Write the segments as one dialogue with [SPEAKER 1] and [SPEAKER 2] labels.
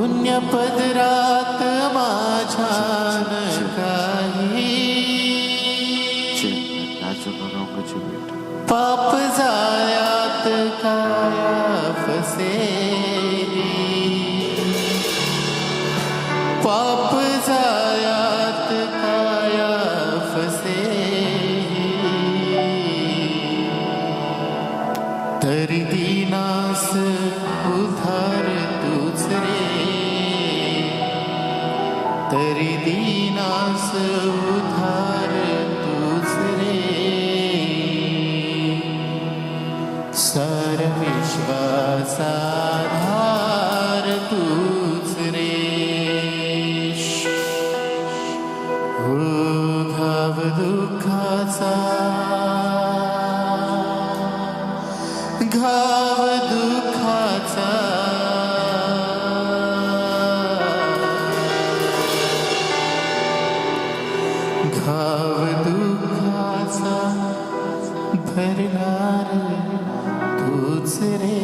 [SPEAKER 1] पुण्य पदरात माझ्यान काही पाप जाळ्यात काया फसेली पाप जाळ्यात काया फसेली तरी दीनास उधार तूच रे तरी दीनास उधार तूच रे सार विश्वाचा आधार तूच रे हो घाव दुःखाचा घाव दुःखाचा घाव दुःखाचा भरणार तूच रे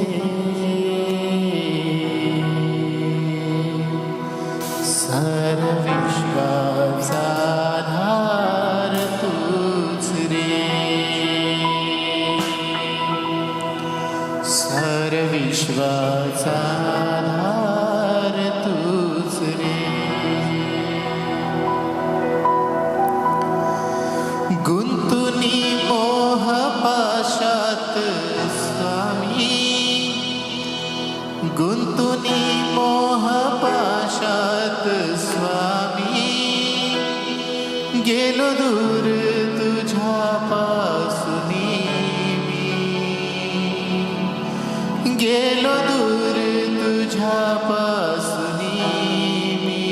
[SPEAKER 1] सार विश्वाचा आधार तूच रे सार विश्वाचा आधार तूच रे गुंतुनी मोह पाशात स्वामी गुंतुनी मोह पाशात स्वामी गेलो दूर तुझ्यापासूनी मी गेलो दूर तुझ्यापासूनी मी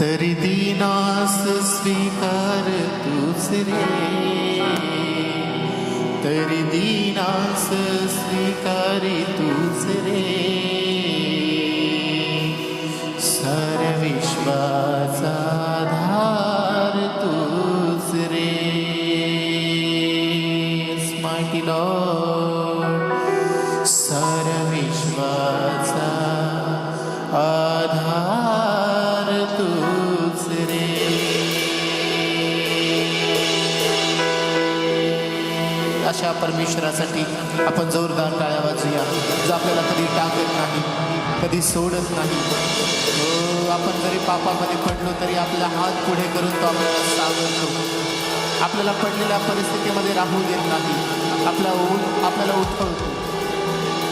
[SPEAKER 1] तरी दीनास स्वीकार तूच रे तरी दीनास स्वीकारी तूच रे सार विश्वाचा आधार तूच रे Mighty Lord सार विश्वाचा आधार तूच रे अशा परमेश्वरासाठी आपण जोरदार टाळ्या वाजूया जो आपल्याला कधी टाकत नाही कधी सोडत नाही हो आपण जरी पापामध्ये पडलो तरी आपला हात पुढे करून तो आपल्याला सावरतो आपल्याला पडलेल्या परिस्थितीमध्ये राहू देत नाही आपल्याला उठवतो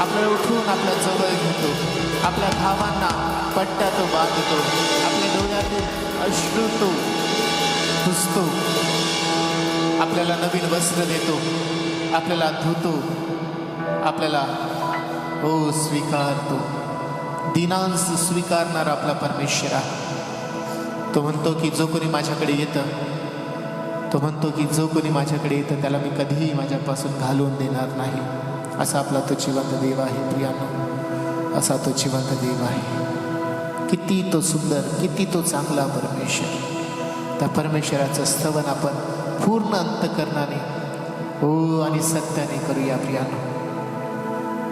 [SPEAKER 1] आपल्याला उठवून आपल्या जवळ घेतो आपल्या घावांना पट्ट्या तो बांधतो आपल्या डोळ्यातून अश्रू तो पुसतो आपल्याला नवीन वस्त्र देतो आपल्याला धुतो आपल्याला हो स्वीकारतो दिनांस स्वीकारणारा आपला परमेश्वर आहे तो म्हणतो की जो कोणी माझ्याकडे येतं तो म्हणतो की जो कोणी माझ्याकडे येतं त्याला मी कधीही माझ्यापासून घालवून देणार नाही असा आपला तो जिवंत देव आहे प्रियानो असा तो जिवंत देव आहे किती तो सुंदर किती तो चांगला परमेश्वर त्या परमेश्वराचं स्तवन आपण पूर्ण अंतःकरणाने हो आणि सत्याने करूया प्रियानो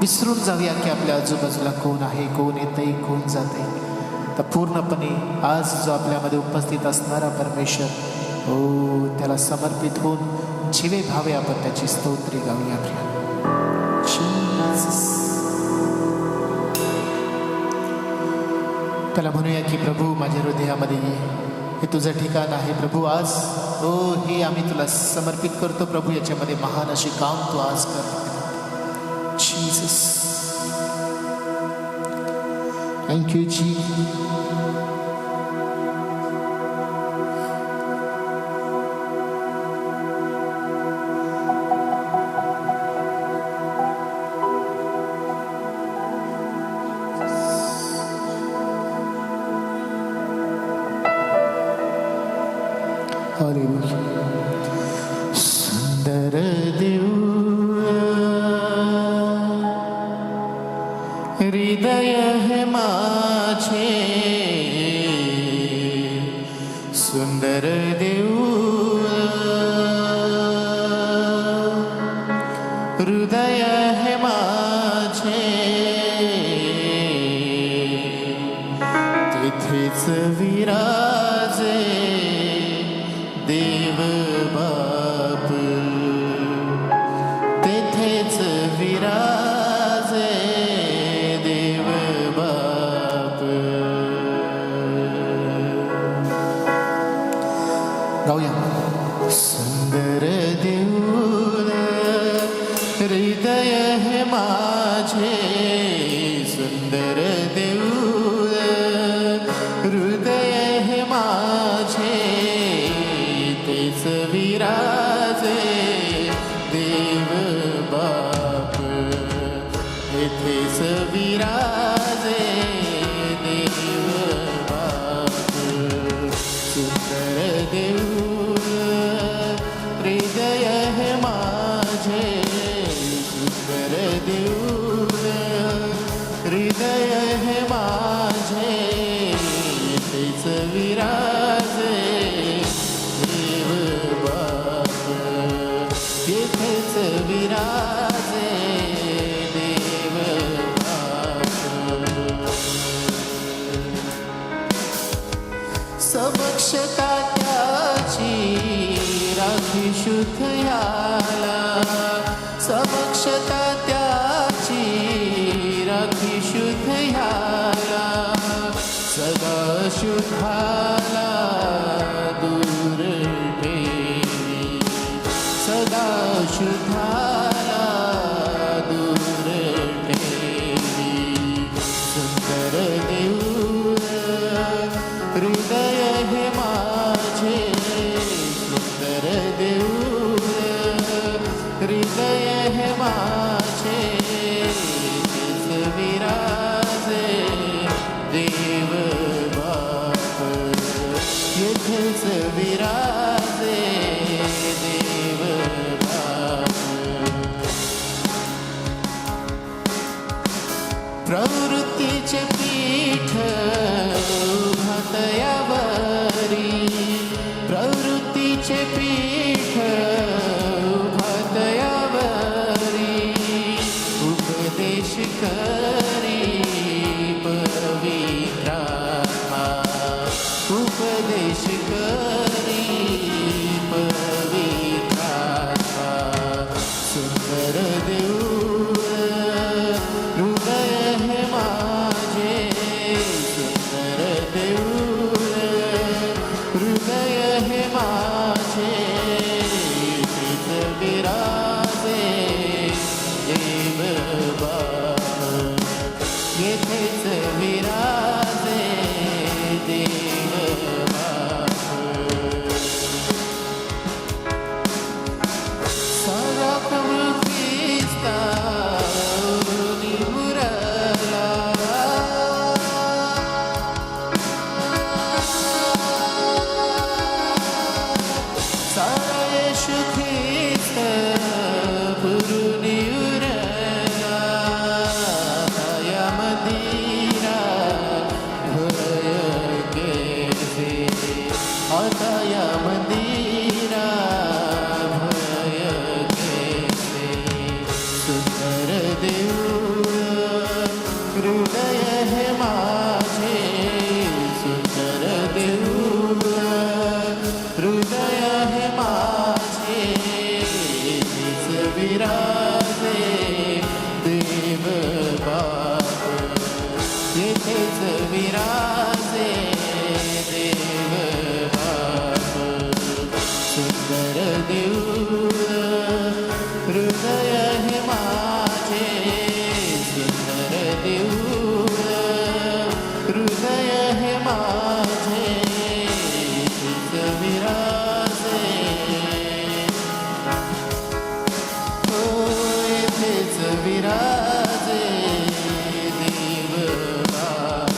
[SPEAKER 1] विसरून जाऊया की आपल्या आजूबाजूला कोण आहे कोण येतंय कोण जातंय तर पूर्णपणे आज जो आपल्यामध्ये उपस्थित असणारा परमेश्वर हो त्याला समर्पित होऊन जीवे भावे आपण त्याची स्तोत्री गाऊया प्रियानो त्याला म्हणूया की प्रभू माझ्या हृदयामध्ये ये हे तुझं ठिकाण आहे प्रभू आज हो हे आम्ही तुला समर्पित करतो प्रभू याच्यामध्ये महान अशी काम तू आज कर जीसस थँक यू जी सुंदर देव हृदय है माझे सुंदर देव हृदय है माझे तेच विराजे देव बाप, तेथेच विराजे देव बाप. गाऊया. सुंदर देऊळ हृदय हे माझे, सुंदर देऊळ हृदय हे माझे, तेच विराजे देव बाप, तेथेच विराजे देव बाप. सुंदर देऊळ हृदय हे माझे, सुंदर देऊळ हृदय हे माझे, तेच विराजे देव बाप, येथेच विराजे देव बाप. समक्षता त्याची राखी शुद्ध याला, समक्षता त्याची राखी शुद्ध याला, सदा शुद्धाला दूर ठेवी, सदा शुद्धाला दूर ठेवी. सुंदर देऊळ हृदय हे माझे, सुंदर देऊळ हृदय हे माझे, तेच विराजे देव बाप, येथेच विराजे देव बाप. प्रवृत्तीचे पीठ उभातयावरी, प्रवृत्तीचे पीठ उभातयावरी, उपदेश करी पवित्रात्मा, उपदेश करी पवित्रात्मा. सुंदर देऊळ हृदय हे माझे, सुंदर देऊळ हृदय हे माझे, तेच विराजे देव बाप, येथेच विराजे देव बाप. सारा प्रभुख्रिस्ता निमुरला, सारा येशू ख्रिस्त पुरुनी उरला, या मंदिरा भय केसे, आता या मंदिरा भय केसे. सुंदर देऊळ हृदय हे माझे, सुंदर देऊळ हृदय हे माझे, तेच विराजे देव बाप, येथेच विराजे देव बाप. सुंदर देऊळ हृदय हे माझे, सुंदर देऊळ हृदय हे माझे, तेच विराजे, हो येथेच विराजे देव बाप,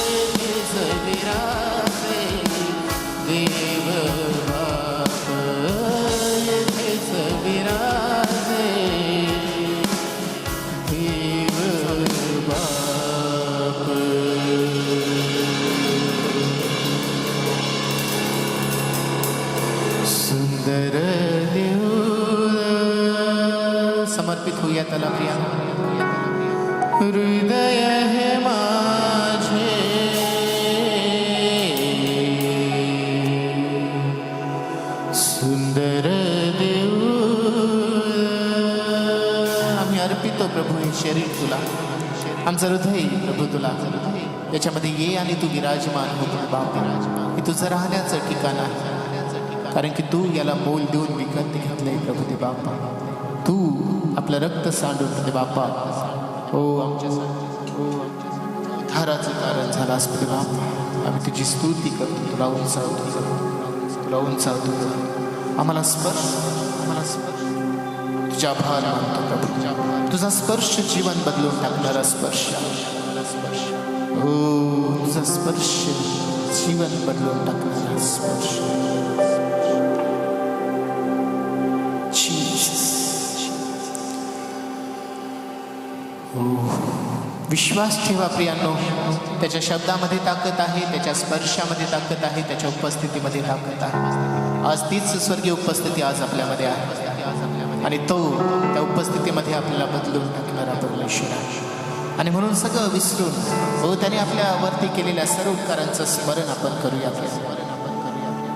[SPEAKER 1] येथेच विराजे देव बाप, येथेच विराजे देव बाप. सुंदर देऊळ समर्पित होऊया त्याला प्रिया. हृदय हे माझे, अर्पितो प्रभू हे शरीर तुला, आमचं हृदय प्रभू तुला, याच्यामध्ये ये आणि तू विराजमान हो बाप. हे तुझं राहण्याचं ठिकाण आहे, कारण की तू याला मोल देऊन विकत घेतलंय प्रभू ते बापा. तू आपलं रक्त सांडून ते बापा हो आमच्या धाराचं कारण झालं असतं ते बापा. आम्ही तुझी स्तुती करतो, तुला उंचावतो, तुला उंचावतो. आम्हाला स्पर्श तुझ्या आभार मानतो प्रभू. तुझा स्पर्श जीवन बदलून टाकणारा स्पर्श हो, तुझा स्पर्श जीवन बदलून टाकणारा स्पर्श. विश्वास ठेवा प्रियांनो, त्याच्या शब्दामध्ये ताकद आहे, त्याच्या स्पर्शामध्ये ताकद आहे, त्याच्या उपस्थितीमध्ये ताकद आहे. आज तीच स्वर्गीय उपस्थिती आज आपल्यामध्ये आहे आणि तो त्या उपस्थितीमध्ये आपल्याला बदलून टाकणारा परमेश्वर आहे. आणि म्हणून सगळं विसरून हो त्याने आपल्यावरती केलेल्या सर्व उपकारांचं स्मरण आपण करूया.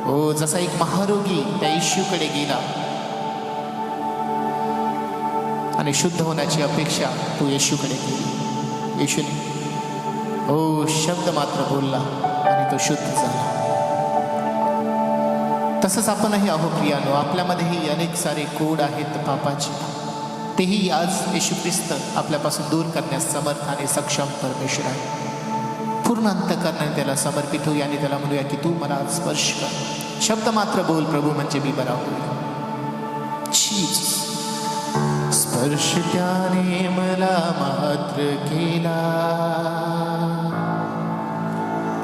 [SPEAKER 1] हो जसा एक महारोगी त्या येशूकडे गेला आणि शुद्ध होण्याची अपेक्षा तो येशूकडे केली. येशूने हो शब्द मात्र बोलला आणि तो शुद्ध झाला. तसंच आपणही आहो प्रियानो, आपल्यामध्येही अनेक सारे कोड आहेत पापाचे, तेही आज येशू ख्रिस्त आपल्यापासून दूर करण्यास समर्थ आणि सक्षम परमेश्वर आहे. पूर्ण अंतःकरणाने त्याला समर्पित होऊया आणि त्याला म्हणूया की तू मला स्पर्श कर. शब्द मात्र बोल प्रभू, म्हणजे मी बरा होईल. स्पर्श त्याने मला मात्र केला,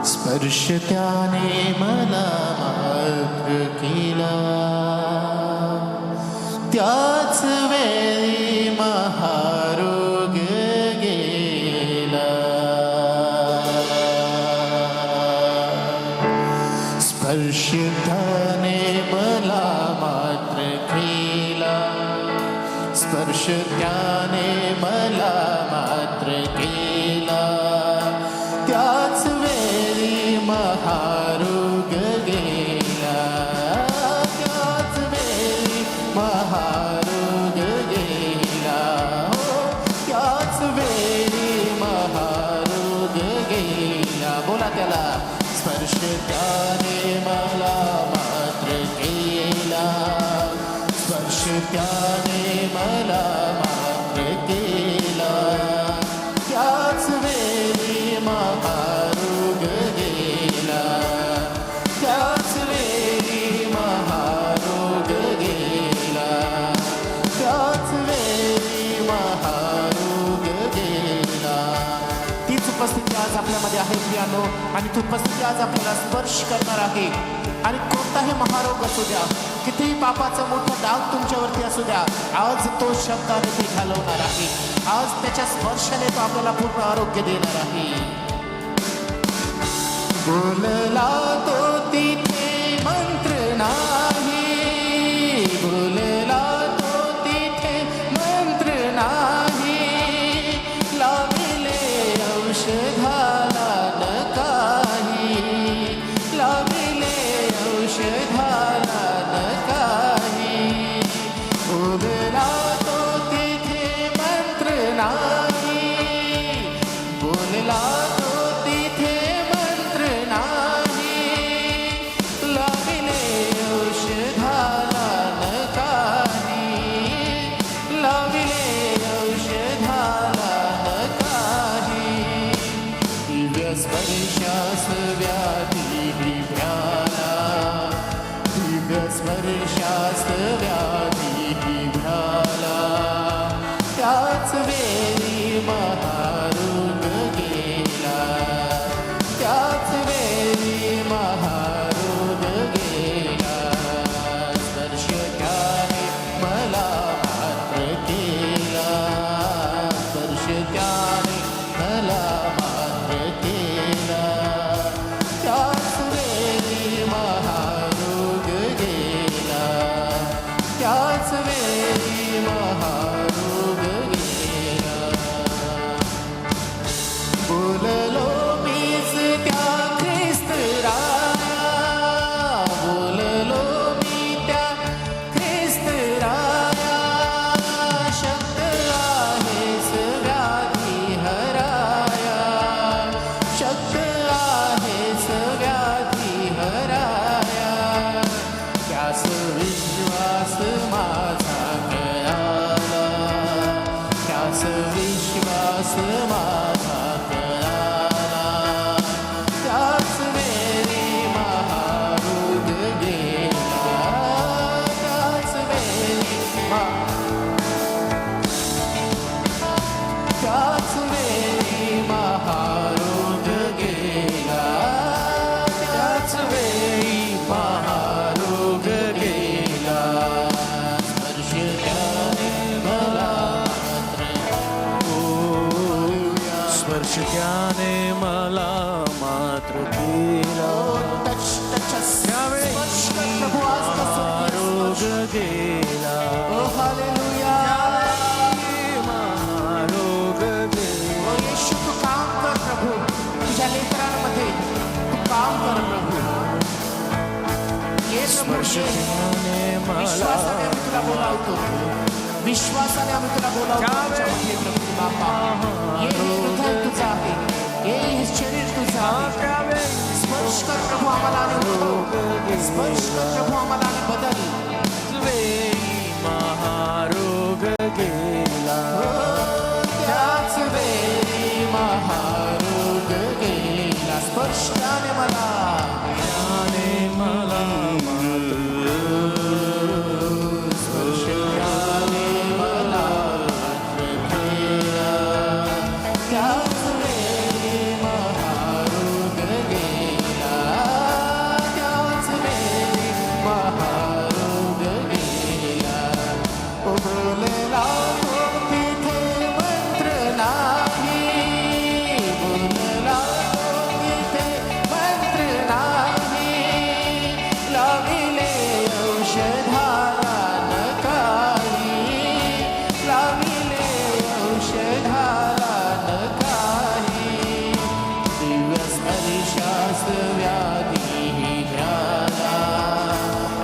[SPEAKER 1] स्पर्श त्याने मला मात्र केला, त्याच वेळी महारोग गेला. स्पर्श त्याने मला मात्र केला, स्पर्श त्याने मला मात्र केला, त्याच वेळी महारोग गेला, त्याच वेळी महारोग गेला, त्याच वेळी महारोग गेला. बोला त्याला, स्पर्श त्याने मला मात्र केला, स्पर्श त्याने मला मात्र केला, त्याच वेळी महारोग गेला, त्याच वेळी महारोग गेला, त्याच वेळी महारोग गेला. तीच उपस्थिती आज आपल्यामध्ये आहे प्रियानो, आणि ती उपस्थिती आज आपल्याला स्पर्श करणार आहे. आणि कोणताही महारोग असू द्या, कितीही पापाचा मोठा डाग तुमच्यावरती असू द्या, आज तो शब्दाने ते घालवणार आहे. आज त्याच्या स्पर्शाने तो आपल्याला पूर्ण आरोग्य देणार आहे. बोलला तो तिथे मंत्र नाही, बोलला तो तिथे मंत्र नाही, लाविले औषधाला न काही, लाविले औषधाला न काही. बोलला तो तिथे मंत्र नाही, बोलला तो तिथे मंत्र नाही, त्याच विश्वास माझा कराला त्याच वेळी महारोग गेला त्याच वेळी त्याच वेळी महारोग गेला त्याच वेळी महारोग गेला स्पर्श त्याने मला
[SPEAKER 2] स्पर्श त्याने मला मात्र केला त्यावेळी महारोग गेला
[SPEAKER 1] हालेलुया
[SPEAKER 2] महारोग गेला
[SPEAKER 1] येशू तू काम कर प्रभू तुझ्या लेकरांमध्ये तू काम कर प्रभू ये
[SPEAKER 2] स्पर्श त्याने
[SPEAKER 1] विश्वासाने आम्ही तुला बोलावतो विश्वासाने आम्ही तुला बोलावतो तुझ्यामध्ये प्रभू बापा ये हृदय तुझं आहे ये शरीर तुझं आहे स्पर्श कर प्रभू आम्हाला आणि उठव स्पर्श कर प्रभू आम्हाला आणि बदल
[SPEAKER 2] वेळी महारोग गेला
[SPEAKER 1] त्याच वेळी महारोग गेला स्पर्श त्याने मला
[SPEAKER 2] त्याने मला
[SPEAKER 1] स्पर्श त्याने मला केला त्याच वेळी महारोग गेला त्याच वेळी महारोग गेला बोलला तिथे मंत्र नाही बोलला तिथे मंत्र नाही लाविले औषधाला न काही लाविले औषधाला न काही दिव्य स्पर्शास व्याधी भ्याला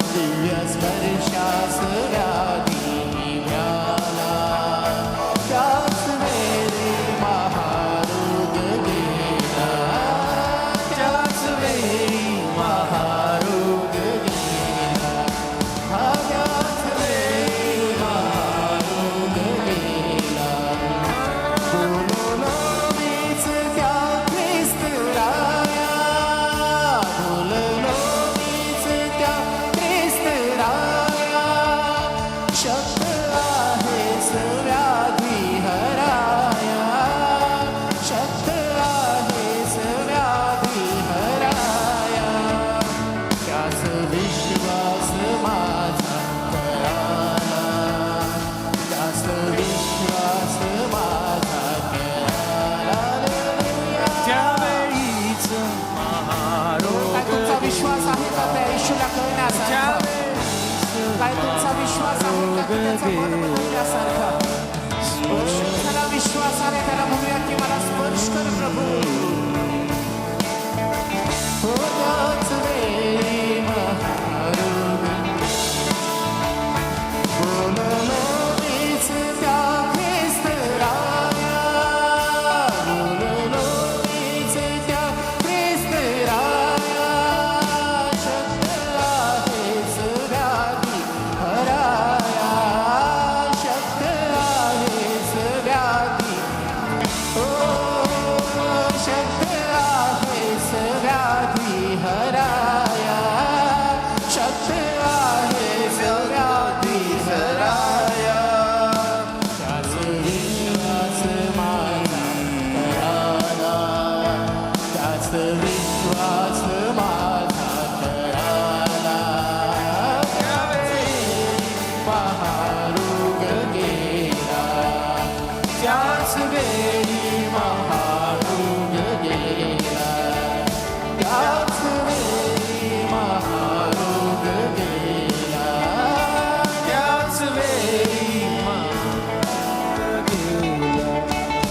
[SPEAKER 1] दिव्य स्पर्शास व्याधी भ्याला त्याच वेळी महारोग गेला त्याच वेळी महारोग गेला त्याच वेळी महारोग गेला बोललो मीच त्या ख्रिस्तराया बोललो मीच त्या ख्रिस्तराया शब्द आहेस व्याधी हराया शब्द आहेस व्याधी हराया त्याच विश्वास माझा कराला त्याच विश्वास माझा कराला
[SPEAKER 2] त्यावेळीच
[SPEAKER 1] काय
[SPEAKER 2] महारोग
[SPEAKER 1] तुमचा विश्वास आहे का त्या येशूला कळण्यासारखा काय तुमचा विश्वास आहे का की त्याचा मन बदलण्यासारखा त्याला विश्वासाने त्याला म्हणूया की मला स्पर्श कर प्रभू हो त्याच वेळी महारोग बोललो मीच त्या ख्रिस्तराया बोललो मीच त्या ख्रिस्तराया शब्द आहेस व्याधी हराया शब्द आहेस व्याधी ओ शब्द आहेस व्याधी हराया शब्द आहेस व्याधी हराया त्याच विश्वास माझा कराला त्याच विश्वास माझा कराला त्यावेळी महारोग गेला त्याच वेळी